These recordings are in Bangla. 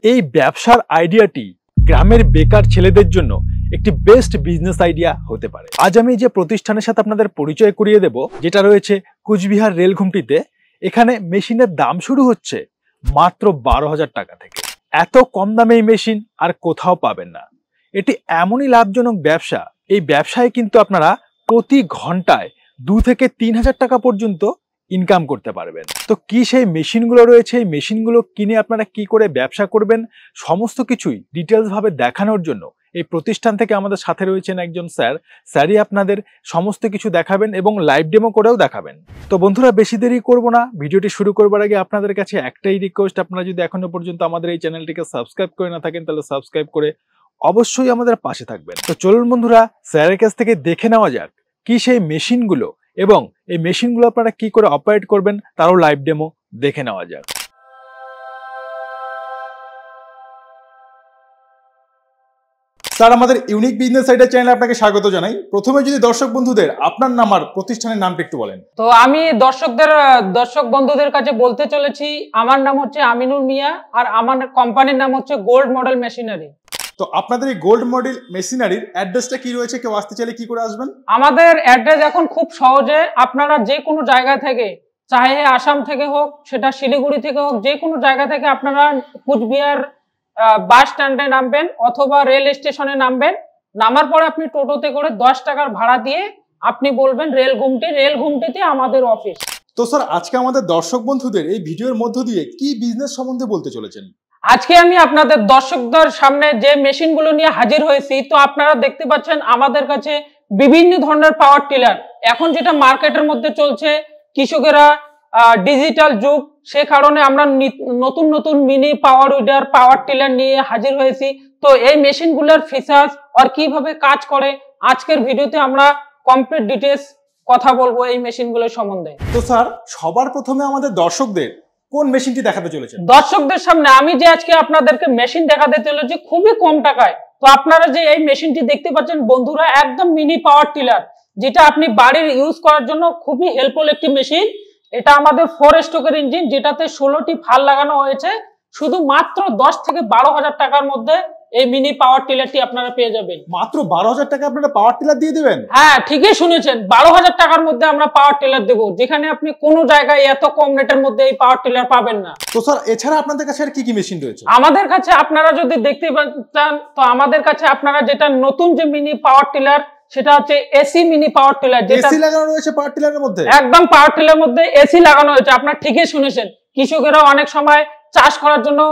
এই ব্যবসার আইডিয়াটি গ্রামের বেকার ছেলেদের জন্য একটি বেস্ট বিজনেস আইডিয়া হতে পারে। আজ আমি যে প্রতিষ্ঠানের সাথে আপনাদের পরিচয় করিয়ে দেব, যেটা রয়েছে কুচবিহার রেলঘুমটিতে, এখানে মেশিনের দাম শুরু হচ্ছে মাত্র 12,000 টাকা থেকে। এত কম দামে এই মেশিন আর কোথাও পাবেন না। এটি এমনই লাভজনক ব্যবসা, এই ব্যবসায় কিন্তু আপনারা প্রতি ঘন্টায় 2 থেকে 3,000 টাকা পর্যন্ত ইনকাম করতে পারবেন। তো কি সেই মেশিনগুলো রয়েছে, এই মেশিনগুলো কিনে আপনারা কি করে ব্যবসা করবেন, সমস্ত কিছুই ডিটেলস ভাবে দেখানোর জন্য এই প্রতিষ্ঠান থেকে আমাদের সাথে রয়েছেন একজন স্যারই আপনাদের সমস্ত কিছু দেখাবেন এবং লাইভ ডেমো করেও দেখাবেন। তো বন্ধুরা, বেশি দেরি করব না, ভিডিওটি শুরু করবার আগে আপনাদের কাছে একটাই রিকোয়েস্ট, আপনারা যদি এখনো পর্যন্ত আমাদের এই চ্যানেলটিকে সাবস্ক্রাইব করে না থাকেন তাহলে সাবস্ক্রাইব করে অবশ্যই আমাদের পাশে থাকবেন। তো চলুন বন্ধুরা, স্যারের কাছ থেকে দেখে নেওয়া যাক কি সেই মেশিনগুলো এবং এই মেশিনগুলো আপনারা কি করে অপারেট করবেন তারও লাইভ ডেমো দেখে নেওয়া যাক। স্যার, আমাদের ইউনিক বিজনেস আইডিয়া চ্যানেলে আপনাকে স্বাগত জানাই। প্রথমে যদি দর্শক বন্ধুদের আপনার নাম আর প্রতিষ্ঠানের নামটা একটু বলেন। তো আমি দর্শক বন্ধুদের কাছে বলতে চলেছি, আমার নাম হচ্ছে আমিনুর মিয়া আর আমার কোম্পানির নাম হচ্ছে গোল্ড মডেল মেশিনারি। তো আপনাদের এই গোল্ড মডেল মেশিনারির অ্যাড্রেসটা কি রয়েছে, কেউ আসতে চাইলে কি করে আসবেন? আমাদের অ্যাড্রেস এখন খুব সহজে, আপনারা যে কোনো জায়গা থেকে, চাহে আসাম থেকে হোক, সেটা শিলিগুড়ি থেকে হোক, যে কোনো জায়গা থেকে আপনারা কুচবিহার বাস স্ট্যান্ডে নামবেন অথবা রেল স্টেশনে নামবেন। নামার পরে আপনি টোটোতে করে 10 টাকার ভাড়া দিয়ে আপনি বলবেন রেলঘুমটিতে আমাদের অফিস। তো স্যার, আজকে আমাদের দর্শক বন্ধুদের এই ভিডিওর মধ্য দিয়ে কি বিজনেস সম্বন্ধে বলতে চলেছেন? আজকে আমি আপনাদের দর্শকদের সামনে যে মেশিনগুলো নিয়ে হাজির হয়েছি, তো আপনারা দেখতে পাচ্ছেন আমাদের কাছে বিভিন্ন ধরনের পাওয়ার টিলার। এখন যেটা মার্কেটের মধ্যে চলছে, কৃষকেরা ডিজিটাল যুগ, সে কারণে আমরা নতুন নতুন mini power weeder, power tiller নিয়ে হাজির হয়েছি। তো এই মেশিনগুলোর ফিচার্স আর কিভাবে কাজ করে আজকের ভিডিওতে আমরা কমপ্লিট ডিটেইলস কথা বলবো এই মেশিনগুলোর সম্বন্ধে। তো স্যার, সবার প্রথমে আমাদের দর্শকদের কোন মেশিনটি দেখাতে চলেছেন? দর্শকদের সামনে আমি যে আজকে আপনাদেরকে মেশিন দেখাতে চলেছি খুবই কম টাকায়। তো আপনারা যে এই মেশিনটি দেখতে পাচ্ছেন বন্ধুরা, একদম মিনি পাওয়ার টিলার, যেটা আপনি বাড়ির ইউজ করার জন্য খুবই হেল্পফুল একটি মেশিন। এটা আমাদের 4 স্ট্রোকের ইঞ্জিন, যেটাতে 16টি ফাল লাগানো হয়েছে। শুধু মাত্র 10 থেকে 12,000 টাকার মধ্যে এই মিনি পাওয়ার টিলারটি আপনারা পেয়ে যাবেন। মাত্র 12,000 টাকা আপনারা পাওয়ার টিলার দিয়ে দিবেন? হ্যাঁ, ঠিকই শুনেছেন, 12,000 টাকার মধ্যে আমরা পাওয়ার টিলার দেবো, যেখানে আপনি কোনো জায়গায় এত কম রেটের মধ্যে এই পাওয়ার টিলার পাবেন না। তো স্যার, এছাড়া আপনাদের কাছে আর কি কি মেশিন রয়েছে? আমাদের কাছে আপনারা যদি দেখতে চান, তো আমাদের কাছে আপনারা যেটা নতুন যে মিনি পাওয়ার টিলার, সেটা হচ্ছে এসি মিনি পাওয়ার টিলার। যেটা এসি লাগানো রয়েছে পাওয়ার টিলারের মধ্যে? একদম পাওয়ার টিলারের মধ্যে এসি লাগানো হয়েছে। আপনারা ঠিকই শুনেছেন, কৃষকেরা অনেক সময় চাষ করার জন্য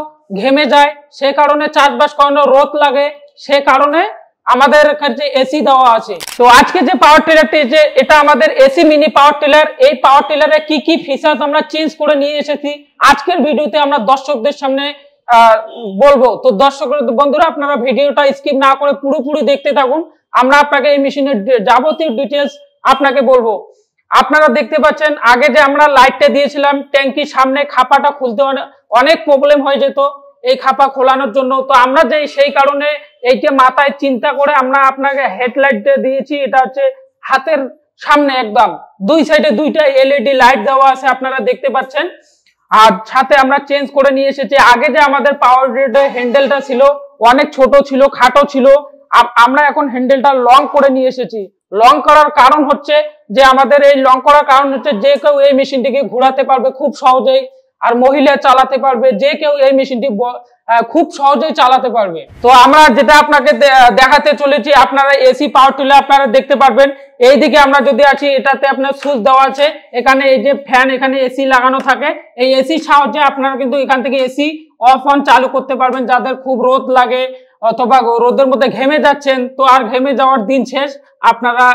ঘেমে যায়, সে কারণে চাষবাস করানো রোদ লাগে, সে কারণে আমাদের কাছে এসি দেওয়া আছে। তো আজকে যে পাওয়ার টিলারটি, যে এটা আমাদের এসি মিনি পাওয়ার টিলার, এই পাওয়ার টিলারে কি কি ফিচার্স আমরা চেঞ্জ করে নিয়ে এসেছি আজকের ভিডিওতে আমরা দর্শকদের সামনে বলবো। তো দর্শক বন্ধুরা, আপনারা ভিডিওটা স্কিপ না করে পুরোপুরি দেখতে থাকুন। আমরা আপনাকে এই মেশিনের যাবতীয় ডিটেলস আপনাকে বলবো। আপনারা দেখতে পাচ্ছেন, আগে যে আমরা লাইটটা দিয়েছিলাম ট্যাঙ্কির সামনে, খাপাটা খুলতে অনেক প্রবলেম হয়ে যেত এই খাপা খোলানোর জন্য। তো আমরা যে সেই কারণে এইটা মাথায় চিন্তা করে আমরা আপনাকে হেডলাইট দিয়েছি। এটা হচ্ছে হাতের সামনে, একদম 2 সাইডে 2টা এলইডি লাইট দেওয়া আছে, আপনারা দেখতে পাচ্ছেন। আর সাথে আমরা চেঞ্জ করে নিয়ে এসেছি, আগে যে আমাদের পাওয়ার হ্যান্ডেলটা ছিল অনেক ছোট ছিল, খাটো ছিল, আমরা এখন হ্যান্ডেলটা লং করে নিয়ে এসেছি। লং করার কারণ হচ্ছে যে আমাদের এই লং করার কারণ হচ্ছে যে কেউ এই মেশিনটিকে ঘোরাতে পারবে খুব সহজেই, আর মহিলা চালাতে পারবে, যে কেউ এই মেশিনটি খুব সহজেই চালাতে পারবে। তো আমরা যেটা আপনাকে দেখাতে চলেছি, আপনারা এসি পাওয়ার টিলার আপনারা দেখতে পারবেন। এইদিকে আমরা যদি আছি, এটাতে আপনার সুইচ দেওয়া আছে, এখানে এই যে ফ্যান, এখানে এসি লাগানো থাকে। এই এসির সাহায্যে আপনারা কিন্তু এখান থেকে এসি অফ অন চালু করতে পারবেন। যাদের খুব রোদ লাগে অথবা রোদের মধ্যে ঘেমে যাচ্ছেন, তো আর ঘেমে যাওয়ার দিন শেষ, আপনারা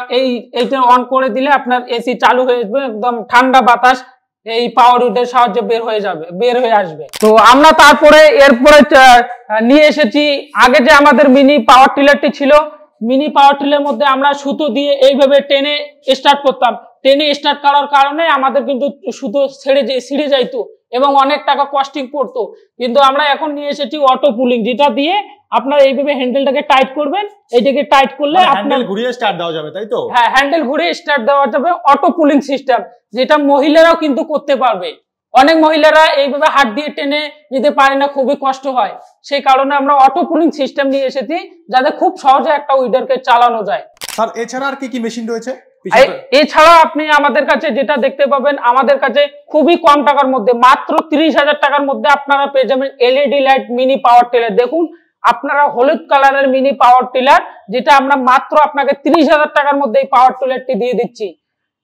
এইটা অন করে দিলে আপনার এসি চালু হয়ে যাবে, একদম ঠান্ডা বাতাস এই পাওয়ার উইডের সাহায্যে বের হয়ে আসবে। তো আমরা এরপরে নিয়ে এসেছি, আগে যে আমাদের মিনি পাওয়ার টিলারটি ছিল, মিনি পাওয়ার টিলারের মধ্যে আমরা সুতো দিয়ে এইভাবে টেনে স্টার্ট করতাম। টেনে স্টার্ট করার কারণে আমাদের কিন্তু সুতো ছিঁড়ে যাইতো এবং অনেক টাকা কস্টিং পড়তো। কিন্তু আমরা এখন নিয়ে এসেছি অটো পুলিং, যেটা দিয়ে আপনারা এইভাবে হ্যান্ডেলটাকে টাইট করবেন, এইটাকে টাইট করলে হ্যান্ডেল ঘুরিয়ে স্টার্ট দেওয়া যাবে, তাই তো? হ্যাঁ, হ্যান্ডেল ঘুরিয়ে স্টার্ট দেওয়া যাবে, অটো পুলিং সিস্টেম, যেটা মহিলারাও কিন্তু করতে পারবে। অনেক মহিলারা এইভাবে হাত দিয়ে টেনে নিতে পারে না, খুবই কষ্ট হয়। সেই কারণে আমরা অটো পুলিং সিস্টেম নিয়ে এসেছি, যাতে খুব সহজে একটা উইডারকে চালানো যায়। স্যার এছাড়া আর কি কি মেশিন রয়েছে? এছাড়া আপনি আমাদের কাছে যেটা দেখতে পাবেন, আমাদের কাছে খুবই কম টাকার মধ্যে, মাত্র 30,000 টাকার মধ্যে আপনারা পেয়ে যাবেন LED light mini power tiller. দেখুন আপনারা হলুদ কালারের মিনি পাওয়ার টিলার, যেটা আমরা মাত্র আপনাকে 30,000 টাকার মধ্যে এই পাওয়ার টিলারটি দিয়ে দিচ্ছি।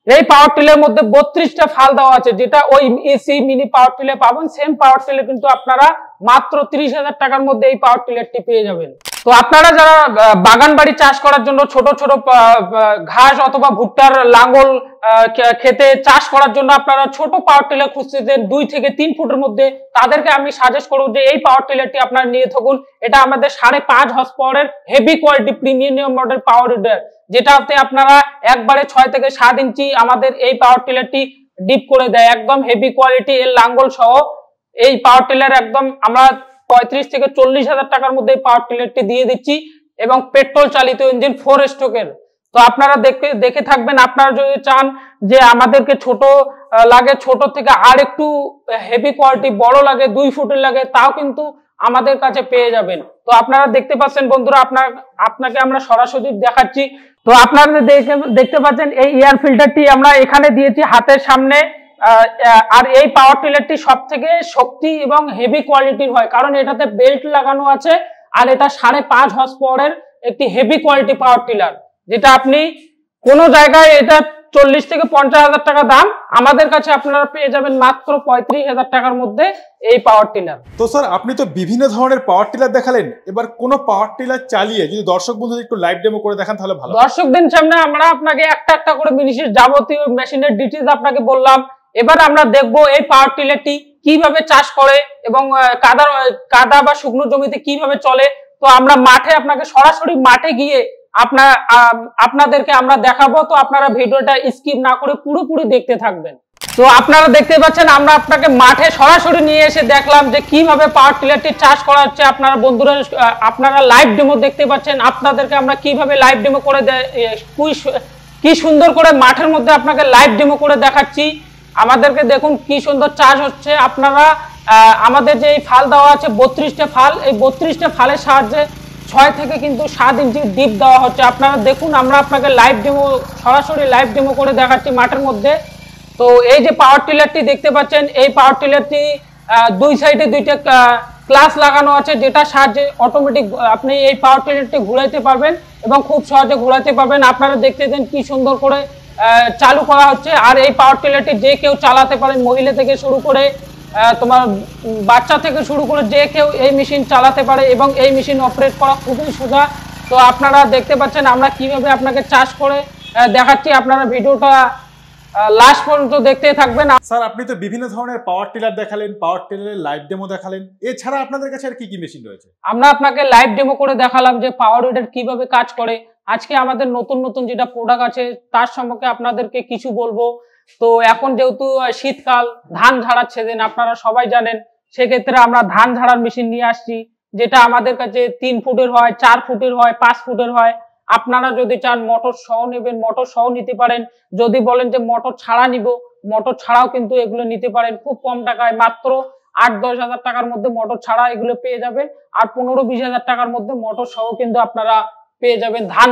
এই পাওয়ার টিলার মধ্যে 32টা ফাল দেওয়া আছে, যেটা ওই এসি মিনি পাওয়ার টিলার পাবেন, সেম পাওয়ার টিলার কিন্তু আপনারা মাত্র 30,000 টাকার মধ্যে এই পাওয়ার টিলারটি পেয়ে যাবেন। তো আপনারা যারা বাগান বাড়ি চাষ করার জন্য ছোট ছোট ঘাস অথবা ভুট্টার লাঙ্গল খেতে চাষ করার জন্য আপনারা ছোট পাওয়ার টিলার খুঁজতেছেন 2 থেকে 3 ফুটের মধ্যে, তাদেরকে আমি সাজেস্ট করব যে এই পাওয়ার টিলারটি আপনারা নিয়ে থাকুন। এটা আমাদের 5.5 হর্স পাওয়ারের heavy quality premium model power tiller, যেটাতে আপনারা একবারে 6 থেকে 7 ইঞ্চি আমাদের এই পাওয়ার টিলারটি ডিপ করে দেয়, একদম হেভি কোয়ালিটি এর লাঙ্গল সহ। এই পাওয়ার টিলার একদম আমরা 35 থেকে 40,000 টাকার মধ্যে এই পাওয়ার টিলারটি দিয়ে দিচ্ছি, এবং পেট্রোল চালিত ইঞ্জিন 4 স্ট্রোকের। তো আপনারা দেখে থাকবেন। আপনারা যদি চান যে আমাদেরকে ছোট লাগে, ছোট থেকে আর একটু হেভি কোয়ালিটি বড় লাগে, 2 ফুটের লাগে, তাও কিন্তু আমাদের কাছে পেয়ে যাবেন। তো আপনারা দেখতে পাচ্ছেন বন্ধুরা, আপনাকে আমরা সরাসরি দেখাচ্ছি। তো আপনারা দেখতে পাচ্ছেন এই এয়ার ফিল্টারটি আমরা এখানে দিয়েছি হাতের সামনে। আর এই পাওয়ার টিলারটি সব থেকে শক্তি এবং হেভি কোয়ালিটির হয়, কারণ এটাতে বেল্ট লাগানো আছে, আর এটা 5.5 হর্স পাওয়ারের একটি হেভি কোয়ালিটি পাওয়ার টিলার, যেটা আপনি কোনো জায়গায় এটা 40 থেকে 50,000 টাকা দাম, আমাদের কাছে আপনারা পেয়ে যাবেন মাত্র 35,000 টাকার মধ্যে এই পাওয়ার টিলার। তো স্যার আপনি তো বিভিন্ন ধরনের পাওয়ার টিলার দেখালেন, এবার কোন পাওয়ার টিলার চালিয়ে যদি দর্শক বন্ধুদের একটু লাইভ ডেমো করে দেখান তাহলে ভালো। দর্শকদের সামনে আমরা আপনাকে একটা একটা করে জিনিসের যাবতীয় মেশিনের ডিটেইলস আপনাকে বললাম। এবার আমরা দেখব এই পাওয়ার টিলারটি কিভাবে চাষ করে এবং কাদা বা শুকনো জমিতে কিভাবে চলে। তো আমরা মাঠে আপনাকে সরাসরি মাঠে গিয়ে আপনাদেরকে আমরা দেখাবো। তো আপনারা ভিডিওটা স্কিপ না করে পুরোপুরি দেখতে থাকবেন। তো আপনারা দেখতে পাচ্ছেন আমরা আপনাকে মাঠে সরাসরি নিয়ে এসে দেখলাম যে কিভাবে পাওয়ার টিলারটি চাষ করা হচ্ছে। আপনারা বন্ধুরা আপনারা লাইভ ডেমো দেখতে পাচ্ছেন, আপনাদেরকে আমরা কিভাবে লাইভ ডেমো করে কি সুন্দর করে মাঠের মধ্যে আপনাকে লাইভ ডেমো করে দেখাচ্ছি। আমাদেরকে দেখুন কি সুন্দর চাষ হচ্ছে। আপনারা আমাদের যে এই ফাল দেওয়া আছে 32টা ফাল, এই 32টা ফালের সাহায্যে 6 থেকে কিন্তু 7 ইঞ্চি ডিপ দেওয়া হচ্ছে। আপনারা দেখুন আমরা আপনাকে লাইভ ডেমো সরাসরি লাইভ ডেমো করে দেখাচ্ছি মাঠের মধ্যে। তো এই যে পাওয়ার টিলারটি দেখতে পাচ্ছেন, এই পাওয়ার টিলারটি 2 সাইডে 2টা ক্লাস লাগানো আছে, যেটা সাহায্যে অটোমেটিক আপনি এই পাওয়ার টিলারটি ঘুরাইতে পারবেন এবং খুব সহজে ঘুরাতে পারবেন। আপনারা দেখতে দেন কি সুন্দর করে চালু করা হচ্ছে। আর এই পাওয়ার টিলারটি যে কেউ চালাতে পারেন, মহিলা থেকে শুরু করে তোমার বাচ্চা থেকে শুরু করে যে কেউ এই মেশিন চালাতে পারে, এবং এই মেশিন অপারেট করা খুবই সোজা। তো আপনারা দেখতে পাচ্ছেন আমরা কিভাবে আপনাকে চাষ করে দেখাচ্ছি। আপনারা ভিডিওটা লাস্ট পর্যন্ত দেখতে থাকবেন। স্যার আপনি তো বিভিন্ন ধরনের পাওয়ার টিলার দেখালেন, পাওয়ার টিলারের লাইভ ডেমো দেখালেন, এছাড়া আপনাদের কাছে আর কি কি মেশিন রয়েছে? আমরা আপনাকে লাইভ ডেমো করে দেখালাম যে পাওয়ার উইডার কিভাবে কাজ করে। আজকে আমাদের নতুন নতুন যেটা প্রোডাক্ট আছে তার সম্পর্কে আপনাদেরকে কিছু বলবো। তো এখন যেহেতু শীতকাল, ধান ঝাড়ার সিজন আপনারা সবাই জানেন, সেক্ষেত্রে আমরা ধান ঝাড়ার মেশিন নিয়ে আসছি, যেটা আমাদের কাছে 3 ফুটের হয়, 4 ফুটের হয়, 5 ফুটের হয়। আপনারা যদি চান মোটর সহ নেবেন, মোটর সহ নিতে পারেন। যদি বলেন যে মোটর ছাড়া নিব, মোটর ছাড়াও কিন্তু এগুলো নিতে পারেন খুব কম টাকায়, মাত্র 8-10 হাজার টাকার মধ্যে মোটর ছাড়া এগুলো পেয়ে যাবেন। আর 15-20 হাজার টাকার মধ্যে মোটর সহ কিন্তু আপনারা পেয়ে যাবেন ধান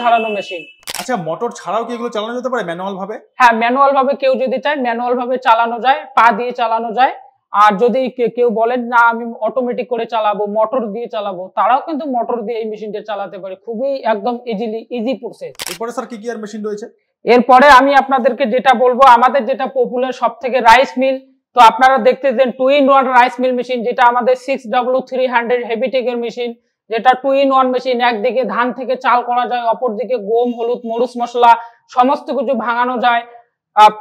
ঝাড়ানো মেশিন। আচ্ছা মোটর ছাড়াও কি এগুলো চালানো যেতে পারে ম্যানুয়াল ভাবে? হ্যাঁ, ম্যানুয়াল ভাবে কেউ যদি চায় ম্যানুয়াল ভাবে চালানো যায়, পা দিয়ে চালানো যায়। আর যদি কেউ বলেন না আমি অটোমেটিক করে চালাবো, মোটর দিয়ে চালাবো, তারাও কিন্তু মোটর দিয়ে এই মেশিনটা চালাতে পারে, খুবই একদম ইজি প্রসেস। এরপরে স্যার কি কি আর মেশিন রয়েছে? এরপরে আমি আপনাদেরকে যেটা বলবো, আমাদের যেটা পপুলার সব থেকে রাইস মিল। তো আপনারা দেখতেছেন 2-in-1 রাইস মিল মেশিন, যেটা আমাদের 6W300 হেভিটেকের মেশিন, যেটা 2-in-1 মেশিন। একদিকে ধান থেকে চাল করা যায়, অপরদিকে গম, হলুদ, মরিচ, মশলা সমস্ত কিছু ভাঙানো যায়।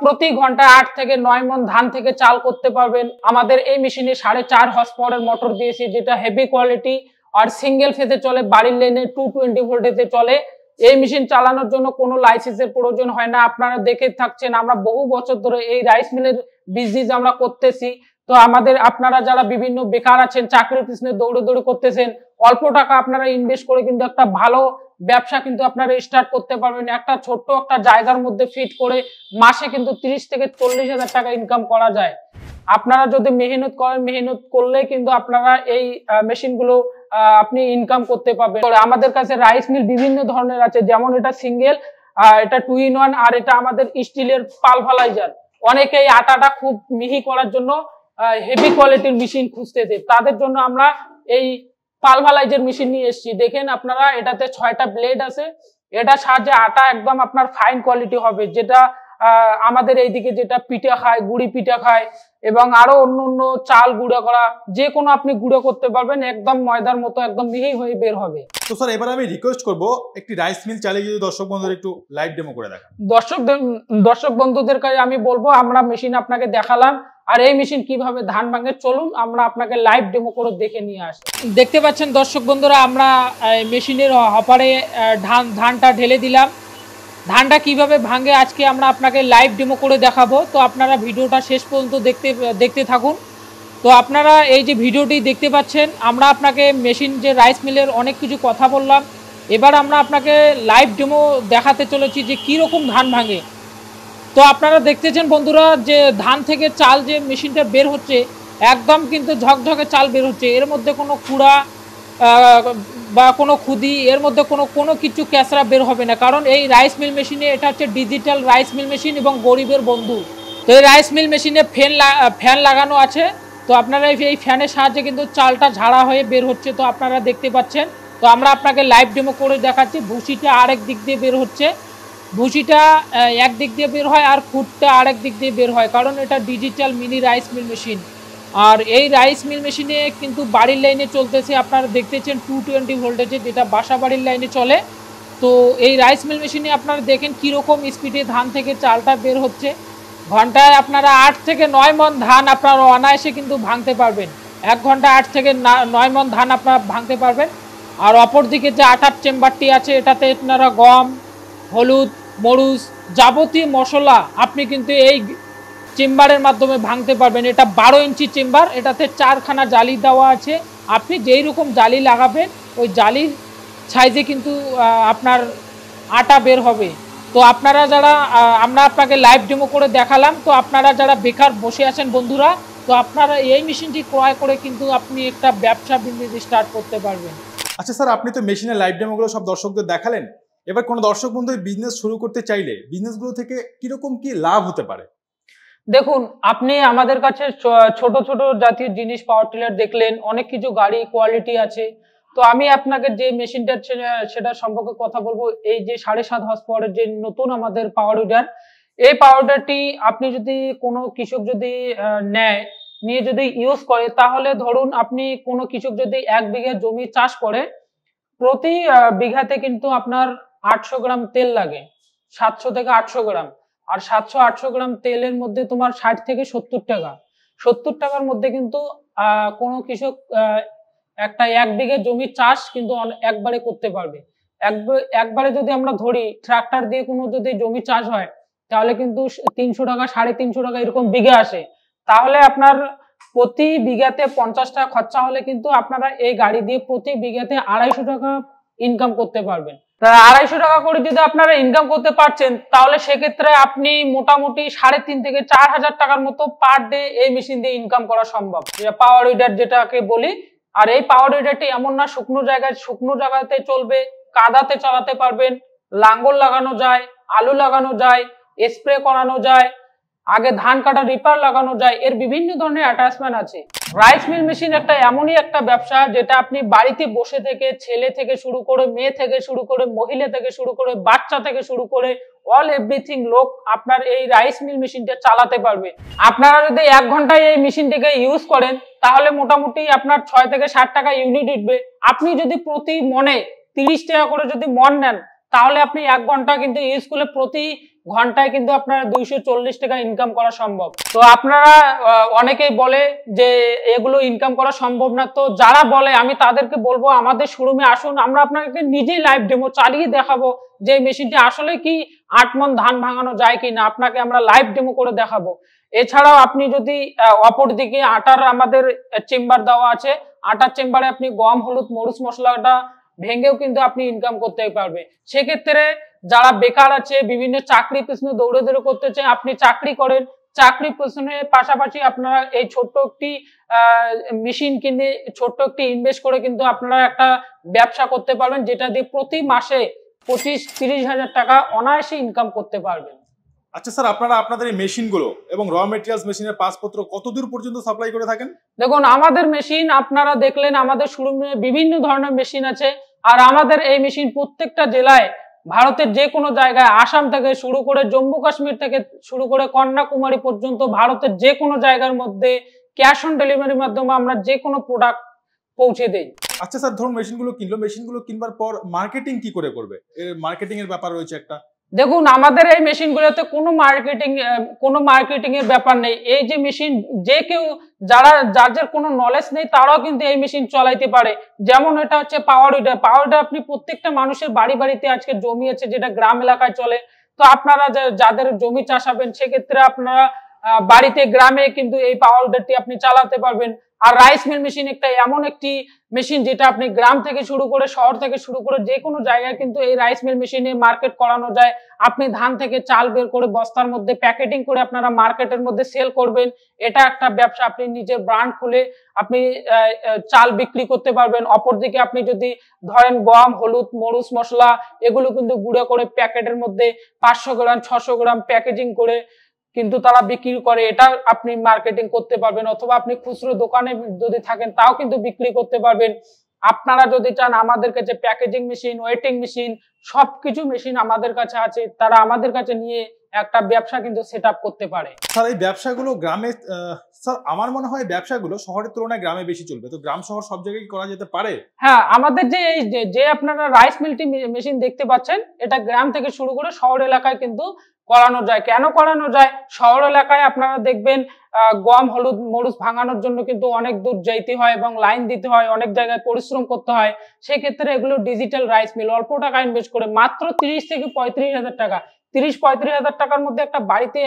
প্রতি ঘন্টায় 8 থেকে 9 মণ ধান থেকে চাল করতে পারবেন। আমাদের এই মেশিনে 4.5 হর্স পাওয়ারের মোটর দিয়েছি, যেটা হেভি কোয়ালিটি আর সিঙ্গেল ফেজে চলে, বাড়ির লাইনে 220 ভোল্টেজে চলে। এই মেশিন চালানোর জন্য কোনো লাইসেন্সের প্রয়োজন হয় না। আপনারা দেখে থাকছেন আমরা বহু বছর ধরে এই রাইস মিলের বিজনেস আমরা করতেছি। তো আপনারা যারা বিভিন্ন বেকার আছেন, চাকরির পিছনে দৌড়ে করতেছেন, অল্প টাকা আপনারা ইনভেস্ট করে কিন্তু একটা ভালো ব্যবসা কিন্তু আপনারা স্টার্ট করতে পারবেন। একটা ছোট্ট একটা জায়গার মধ্যে ফিট করে মাসে কিন্তু 30 থেকে 40,000 টাকা ইনকাম করা যায়। আপনারা যদি মেহনত করেন, মেহনত করলে কিন্তু আপনারা এই মেশিনগুলো আপনি ইনকাম করতে পারবেন। আমাদের কাছে রাইস মিল বিভিন্ন ধরনের আছে, যেমন এটা সিঙ্গেল, এটা 2 in 1, আর এটা আমাদের স্টিলের পালভালাইজার। অনেকেই আটাটা খুব মিহি করার জন্য হেভি কোয়ালিটির মেশিন খুঁজতেছে, তাদের জন্য আমরা এই পালভালাইজার মেশিন নিয়ে এসেছি। দেখেন আপনারা, এটাতে 6টা ব্লেড আছে। এটা সাহায্যে আটা একদম আপনার ফাইন কোয়ালিটি হবে, যেটা আমাদের এইদিকে যেটা পিঠা খায়, গুড়ি পিঠা খায়, এবং আরো অন্য অন্য চাল গুঁড়ো করা, যে কোনো আপনি গুঁড়ো করতে পারবেন, একদম ময়দার মতো একদম মিহি হয়ে বের হবে। তো স্যার, এবার আমি রিকোয়েস্ট করব একটি রাইস মিল চালিয়ে যদি দর্শক বন্ধুদের একটু লাইভ ডেমো করে দেখান। দর্শক বন্ধুদের কাছে আমি বলবো, আমরা মেশিন আপনাকে দেখালাম, আর এই মেশিন কিভাবে ধান ভাঙে, চলুন আমরা আপনাকে লাইভ ডেমো করে দেখে নিয়ে আসি। দেখতে পাচ্ছেন দর্শক বন্ধুরা, আমরা মেশিনের হপারে ধানটা ঢেলে দিলাম। ধানটা কিভাবে ভাঙে আজকে আমরা আপনাকে লাইভ ডেমো করে দেখাবো। তো আপনারা ভিডিওটা শেষ পর্যন্ত দেখতে থাকুন। তো আপনারা এই যে ভিডিওটি দেখতে পাচ্ছেন, আমরা আপনাকে মেশিন যে রাইস মিলের অনেক কিছু কথা বললাম, এবার আমরা আপনাকে লাইভ ডেমো দেখাতে চলেছি যে কীরকম ধান ভাঙে। তো আপনারা দেখতেছেন বন্ধুরা, যে ধান থেকে চাল যে মেশিনটা বের হচ্ছে, একদম কিন্তু ঝকঝকে চাল বের হচ্ছে। এর মধ্যে কোনো কুড়া বা কোনো খুদি, এর মধ্যে কোনো কিছু ক্যাসরা বের হবে না, কারণ এই রাইস মিল মেশিনে, এটা হচ্ছে ডিজিটাল রাইস মিল মেশিন এবং গরিবের বন্ধু। তো এই রাইস মিল মেশিনে ফ্যান লাগানো আছে। তো আপনারা এই ফ্যানের সাহায্যে কিন্তু চালটা ঝাড়া হয়ে বের হচ্ছে। তো আপনারা দেখতে পাচ্ছেন। তো আমরা আপনাকে লাইভ ডেমো করে দেখাচ্ছি। ভুসিটা আরেক দিক দিয়ে বের হচ্ছে, ভুসিটা এক দিক দিয়ে বের হয়, আর খুঁটটা আরেক দিক দিয়ে বের হয়, কারণ এটা digital mini rice mill machine. আর এই রাইস মিল মেশিনে কিন্তু বাড়ির লাইনে চলতেছে, আপনারা দেখতেছেন 220 ভোল্টেজে, যেটা বাসা বাড়ির লাইনে চলে। তো এই রাইস মিল মেশিনে আপনারা দেখেন কীরকম স্পিডে ধান থেকে চালটা বের হচ্ছে। ঘন্টায় আপনারা 8 থেকে 9 মণ ধান আপনারা অনায়াসে কিন্তু ভাঙতে পারবেন। 1 ঘন্টায় 8 থেকে 9 মণ ধান আপনারা ভাঙতে পারবেন। আর অপরদিকে যে আটার চেম্বারটি আছে, এটাতে আপনারা গম, হলুদ, মরুচ, যাবতীয় মশলা আপনি কিন্তু এই চেম্বারের মাধ্যমে ভাঙতে পারবেন। এটা 12 ইঞ্চি চেম্বার, এটাতে 4খানা জালি দেওয়া আছে। আপনি যেই রকম জালি লাগাবেন, ওই জালির সাইজে কিন্তু আপনার আটা বের হবে। তো আপনারা যারা, আমরা আপনাকে লাইভ ডেমো করে দেখালাম। তো আপনারা যারা বেকার বসে আছেন বন্ধুরা, তো আপনারা এই মেশিনটি ক্রয় করে কিন্তু আপনি একটা ব্যবসা বিজনেস স্টার্ট করতে পারবেন। আচ্ছা স্যার, আপনি তো মেশিনের লাইভ ডেমোগুলো সব দর্শকদের দেখালেন। এবার কোনো দর্শক বন্ধু বিজনেস শুরু করতে চাইলে বিজনেসগুলো থেকে কিরকম কি লাভ হতে পারে? দেখুন, আপনি আমাদের কাছে ছোট ছোট জাতীয় জিনিস, পাওয়ার টিলার দেখলেন, অনেক কিছু গাড়ি কোয়ালিটি আছে। তো আমি আপনাকে যে মেশিনটা সেটা সম্পর্কে কথা বলবো। এই যে 7.5 হর্স পাওয়ারের যে নতুন আমাদের পাওয়ার উইডার, এই পাওয়ার উইডারটি আপনি যদি কোনো কৃষক যদি নিয়ে যদি ইউজ করে, তাহলে ধরুন আপনি কোনো কৃষক যদি 1 বিঘা জমি চাষ করে, প্রতি বিঘাতে কিন্তু আপনার 800 গ্রাম তেল লাগে, 700 থেকে 800 গ্রাম। আর 700-800 গ্রাম তেলের মধ্যে তোমার 60 থেকে 70 টাকা। 70 টাকার মধ্যে কিন্তু কোনো কৃষক একটা 1 বিঘা জমি চাষ কিন্তু একবারে করতে পারবে। একবারে যদি আমরা ধরি, ট্রাক্টর দিয়ে কোনো যদি জমি চাষ হয়, তাহলে কিন্তু 300 টাকা, 350 টাকা এরকম বিঘা আসে। তাহলে আপনার প্রতি বিঘাতে 50 টাকা খরচা হলে কিন্তু আপনারা এই গাড়ি দিয়ে প্রতি বিঘাতে 250 টাকা ইনকাম করতে পারবেন। 250 টাকা করে যদি আপনারা ইনকাম করতে পারছেন, তাহলে সেক্ষেত্রে আপনি মোটামুটি 3.5 থেকে 4,000 টাকার মতো পার ডে এই মেশিন দিয়ে ইনকাম করা সম্ভব, পাওয়ার উইডার যেটাকে বলি। আর এই পাওয়ার উইডারটি এমন না শুকনো জায়গাতে চলবে, কাদাতে চালাতে পারবেন, লাঙ্গল লাগানো যায়, আলু লাগানো যায়, স্প্রে করানো যায়, আগে ধান কাটা রিপার লাগানো যায়। এর বিভিন্ন ধরনের অ্যাটাচমেন্ট আছে। রাইস মিল মেশিন একটা এমনই একটা ব্যবসা, যেটা আপনি বাড়িতে বসে থেকে, ছেলে থেকে শুরু করে, মেয়ে থেকে শুরু করে, মহিলা থেকে শুরু করে, বাচ্চা থেকে শুরু করে, অল এভরিথিং লোক আপনার এই রাইস মিল মেশিনটা চালাতে পারবে। আপনারা যদি 1 ঘন্টায় এই মেশিনটিকে ইউজ করেন, তাহলে মোটামুটি আপনার 6 থেকে 60 টাকা ইউনিট উঠবে। আপনি যদি প্রতি মনে 30 টাকা করে যদি মন নেন, তাহলে আপনি 1 ঘন্টা কিন্তু ইউজ করলে প্রতি ঘন্টায় কিন্তু আপনার 240 টাকা ইনকাম করা সম্ভব। তো আপনারা অনেকেই বলে যে এগুলো ইনকাম করা সম্ভব না। তো যারা বলে, আমি তাদেরকে বলবো আমাদের শোরুমে আসুন, আমরা আপনাকে নিজেই লাইভ ডেমো চালিয়ে দেখাবো যে মেশিনটি আসলে কি 8 মণ ধান ভাঙানো যায় কিনা, আপনাকে আমরা লাইভ ডেমো করে দেখাবো। এছাড়াও আপনি যদি অপরদিকে আটার আমাদের চেম্বার দেওয়া আছে, আটার চেম্বারে আপনি গম, হলুদ, মরিচ মশলাটা ভেঙেও কিন্তু আপনি ইনকাম করতে পারবে। সেক্ষেত্রে যারা বেকার আছে, বিভিন্ন চাকরি পিছনে দৌড়ে করতে চায়, আপনি চাকরি করেন, চাকরি পিছনে পাশাপাশি আপনারা এই ছোট্ট একটি মেশিন কিনে ছোট্ট একটি ইনভেস্ট করে কিন্তু আপনারা একটা ব্যবসা করতে পারবেন, যেটা দিয়ে প্রতি মাসে 25-30 হাজার টাকা অনায়াসে ইনকাম করতে পারবেন। আচ্ছা স্যার, আপনারা আপনাদের এই মেশিনগুলো এবং র মেটেরিয়ালস মেশিনের পাসপত্র কতদূর পর্যন্ত সাপ্লাই করে থাকেন? দেখুন, আমাদের মেশিন আপনারা দেখলেন, আমাদের শোরুমে বিভিন্ন ধরনের মেশিন আছে। আর আমাদের এই মেশিন প্রত্যেকটা জেলায়, ভারতের যে কোনো জায়গায়, আসাম থেকে শুরু করে জম্মু কাশ্মীর থেকে শুরু করে কন্যাকুমারী পর্যন্ত ভারতের যে কোনো জায়গার মধ্যে ক্যাশ অন ডেলিভারির মাধ্যমে আমরা যে কোনো প্রোডাক্ট পৌঁছে দেই। আচ্ছা স্যার, ধরুন মেশিনগুলো কিনলো, মেশিনগুলো কিনবার পর মার্কেটিং কি করে করবে? এর মার্কেটিং এর ব্যাপার রয়েছে একটা। দেখুন, আমাদের এই মেশিনগুলোতে কোনো মার্কেটিং এর ব্যাপার নেই। এই যে মেশিন, যে কেউ যার কোনো নলেজ নেই তারাও কিন্তু এই মেশিন চালাইতে পারে। যেমন এটা হচ্ছে পাওয়ার উইডার আপনি প্রত্যেকটা মানুষের বাড়িতে আজকে জমি আছে, যেটা গ্রাম এলাকায় চলে। তো আপনারা যাদের জমি চাষাবেন, সেক্ষেত্রে আপনারা বাড়িতে গ্রামে কিন্তু এই পাওয়ার উইডারটি আপনি চালাতে পারবেন। আর রাইস মিল মেশিন একটা এমন একটি মেশিন, যেটা আপনি গ্রাম থেকে শুরু করে শহর থেকে শুরু করে যে কোনো জায়গায় কিন্তু এই রাইস মিল মেশিনে মার্কেট করানো যায়। আপনি ধান থেকে চাল বের করে বস্তার মধ্যে প্যাকেটিং করে আপনারা মার্কেটের মধ্যে সেল করবেন। এটা একটা ব্যবসা, আপনি নিজের ব্র্যান্ড খুলে আপনি চাল বিক্রি করতে পারবেন। অপরদিকে আপনি যদি ধরেন গম, হলুদ, মরিচ মশলা, এগুলো কিন্তু গুঁড়ো করে প্যাকেটের মধ্যে 500 গ্রাম 600 গ্রাম প্যাকেজিং করে কিন্তু তারা বিক্রি করে, এটা আপনি মার্কেটিং করতে পারবেন। অথবা আপনি খুচরো দোকানে যদি থাকেন তাও কিন্তু বিক্রি করতে পারবেন। আপনারা যদি চান, আমাদের কাছে প্যাকেজিং মেশিন, ওয়েটিং মেশিন, সবকিছু মেশিন আমাদের কাছে আছে। তারা আমাদের কাছে নিয়ে একটা ব্যবসা কিন্তু সেট আপ করতে পারে। স্যার, এই ব্যবসাগুলো গ্রামে, স্যার আমার মনে হয় ব্যবসাগুলো শহরের তুলনায় গ্রামে বেশি চলবে, তো গ্রাম শহর সব জায়গায় করা যেতে পারে? হ্যাঁ, আমাদের যে আপনারা রাইস মিলটি মেশিন দেখতে পাচ্ছেন, এটা গ্রাম থেকে শুরু করে শহর এলাকায় কিন্তু করানো যায়। কেন করানো যায়? শহর এলাকায় আপনারা দেখবেন গম, হলুদ, মরিচ ভাঙানোর জন্য কিন্তু অনেক দূর যাইতে হয় এবং লাইন দিতে হয়, অনেক জায়গায় পরিশ্রম করতে হয়। সেক্ষেত্রে এগুলো ডিজিটাল রাইস মিল অল্প টাকা ইনভেস্ট করে মাত্র 30 থেকে 35 হাজার টাকা, 30-35 হাজার টাকার মধ্যে একটা বাড়িতে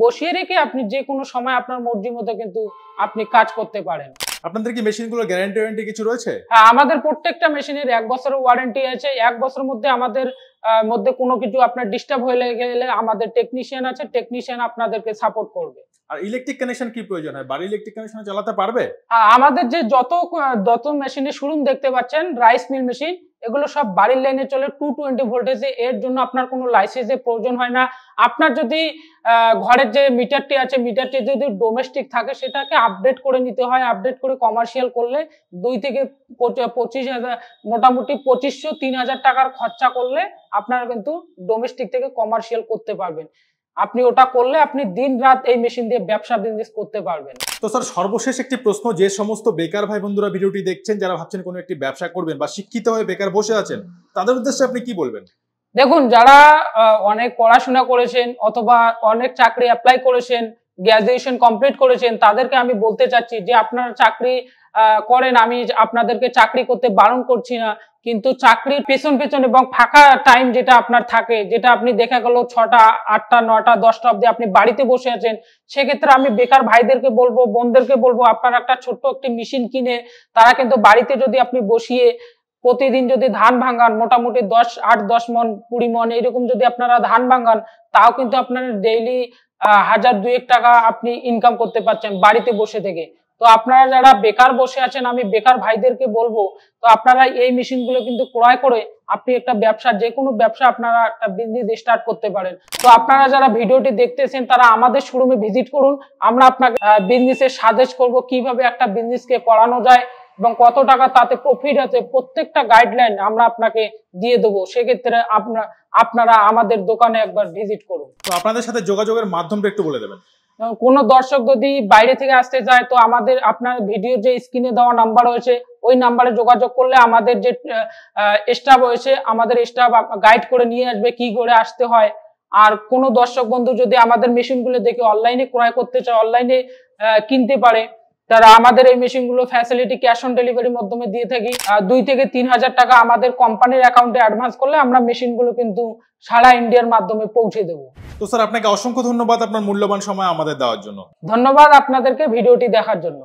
বসিয়ে রেখে আপনি যে কোনো সময় আপনার মর্জি মতো কিন্তু আপনি কাজ করতে পারেন। আপনাদের কি মেশিনগুলোর গ্যারান্টি কিছু রয়েছে? হ্যাঁ, আমাদের প্রত্যেকটা মেশিনের 1 বছরের ওয়ারেন্টি আছে। 1 বছরের মধ্যে আমাদের মধ্যে কোনো কিছু আপনার ডিস্টার্ব হয়ে গেলে আমাদের টেকনিশিয়ান আছে, টেকনিশিয়ান আপনাদেরকে সাপোর্ট করবে। আর ইলেকট্রিক কানেকশন কি প্রয়োজন হয়? বাড়ি ইলেকট্রিক কানেকশন চালাতে পারবে? হ্যাঁ, আমাদের যে যত মেশিনের শোরুম দেখতে পাচ্ছেন রাইস মিল মেশিন, এগুলো সব বাড়ির লাইনে চলে 220 ভোল্টেজে। এর জন্য আপনার কোনো লাইসেন্সের প্রয়োজন হয় না। আপনার যদি ঘরের যে মিটারটি আছে, মিটারটি যদি ডোমেস্টিক থাকে সেটাকে আপডেট করে নিতে হয়। আপডেট করে কমার্শিয়াল করলে 2 থেকে 25 হাজার, মোটামুটি 2500-3000 টাকার খরচা করলে আপনারা কিন্তু ডোমেস্টিক থেকে কমার্শিয়াল করতে পারবেন। আপনি ওটা করলে আপনি দিন রাত এই মেশিন দিয়ে ব্যবসা বিজনেস করতে পারবেন। তো স্যার, সর্বশেষ একটি প্রশ্ন, যে সমস্ত বেকার ভাই বন্ধুরা ভিডিওটি দেখছেন, যারা ভাবছেন কোনো একটি ব্যবসা করবেন বা শিক্ষিত হয়ে বেকার বসে আছেন, তাদের উদ্দেশ্যে আপনি কি বলবেন? দেখুন, যারা অনেক পড়াশোনা করেছেন অথবা অনেক চাকরি অ্যাপ্লাই করেছেন, গ্র্যাজুয়েশন কমপ্লিট করেছেন, তাদেরকে আমি বলতে চাচ্ছি যে আপনারা চাকরি করেন, আমি আপনাদেরকে চাকরি করতে বারণ করছি না, কিন্তু চাকরির পেছন এবং ফাঁকা টাইম যেটা আপনার থাকে, যেটা আপনি দেখা গেল 6টা 8টা 9টা 10টা অবধি আপনি বাড়িতে বসে আছেন, সেক্ষেত্রে আমি বেকার ভাইদেরকে বলবো, বোনদেরকে বলবো, আপনারা একটা ছোট্ট একটি মেশিন কিনে তারা কিন্তু বাড়িতে যদি আপনি বসিয়ে প্রতিদিন যদি ধান ভাঙান, মোটামুটি 8-10 মন 20 মন এরকম যদি আপনারা ধান ভাঙান, তাও কিন্তু আপনারা ডেইলি 1000-2000 টাকা আপনি ইনকাম করতে পারছেন বাড়িতে বসে থেকে। তো আপনারা যারা বেকার বসে আছেন, আমি বেকার ভাইদেরকে বলবো, তো আপনারা এই মেশিনগুলো কিন্তু ক্রয় করে আপনি একটা ব্যবসা, যে কোনো ব্যবসা আপনারা একটা বিজনেস স্টার্ট করতে পারেন। তো আপনারা যারা ভিডিওটি দেখতেছেন তারা আমাদের শোরুমে ভিজিট করুন। আমরা আপনাকে বিজনেসের সাজেস্ট করব, কিভাবে একটা বিজনেসকে করানো যায় এবং কত টাকা তাতে প্রফিট আছে, প্রত্যেকটা গাইডলাইন আমরা আপনাকে দিয়ে দেবো। সেক্ষেত্রে আপনারা আমাদের দোকানে একবার ভিজিট করুন। তো আপনাদের সাথে যোগাযোগের মাধ্যমটা একটু বলে দেবেন। কোনো দর্শক যদি বাইরে থেকে আসতে চায়, তো আপনার ভিডিও যে স্ক্রিনে দেওয়া নাম্বার রয়েছে, ওই নাম্বারে যোগাযোগ করলে আমাদের যে স্টাফ রয়েছে, আমাদের স্টাফ গাইড করে নিয়ে আসবে কি করে আসতে হয়। আর কোনো দর্শক বন্ধু যদি আমাদের মেশিনগুলো দেখে অনলাইনে ক্রয় করতে চায়, অনলাইনে কিনতে পারে, তারা আমাদের এই মেশিনগুলো ফ্যাসিলিটি ক্যাশ অন ডেলিভারির মাধ্যমে দিয়ে থাকি। 2 থেকে 3000 টাকা আমাদের কোম্পানির অ্যাকাউন্টে অ্যাডভান্স করলে আমরা মেশিনগুলো কিন্তু সারা ইন্ডিয়ার মাধ্যমে পৌঁছে দেবো। তো স্যার, আপনাকে অসংখ্য ধন্যবাদ আপনার মূল্যবান সময় আমাদের দেওয়ার জন্য। ধন্যবাদ আপনাদেরকে ভিডিওটি দেখার জন্য।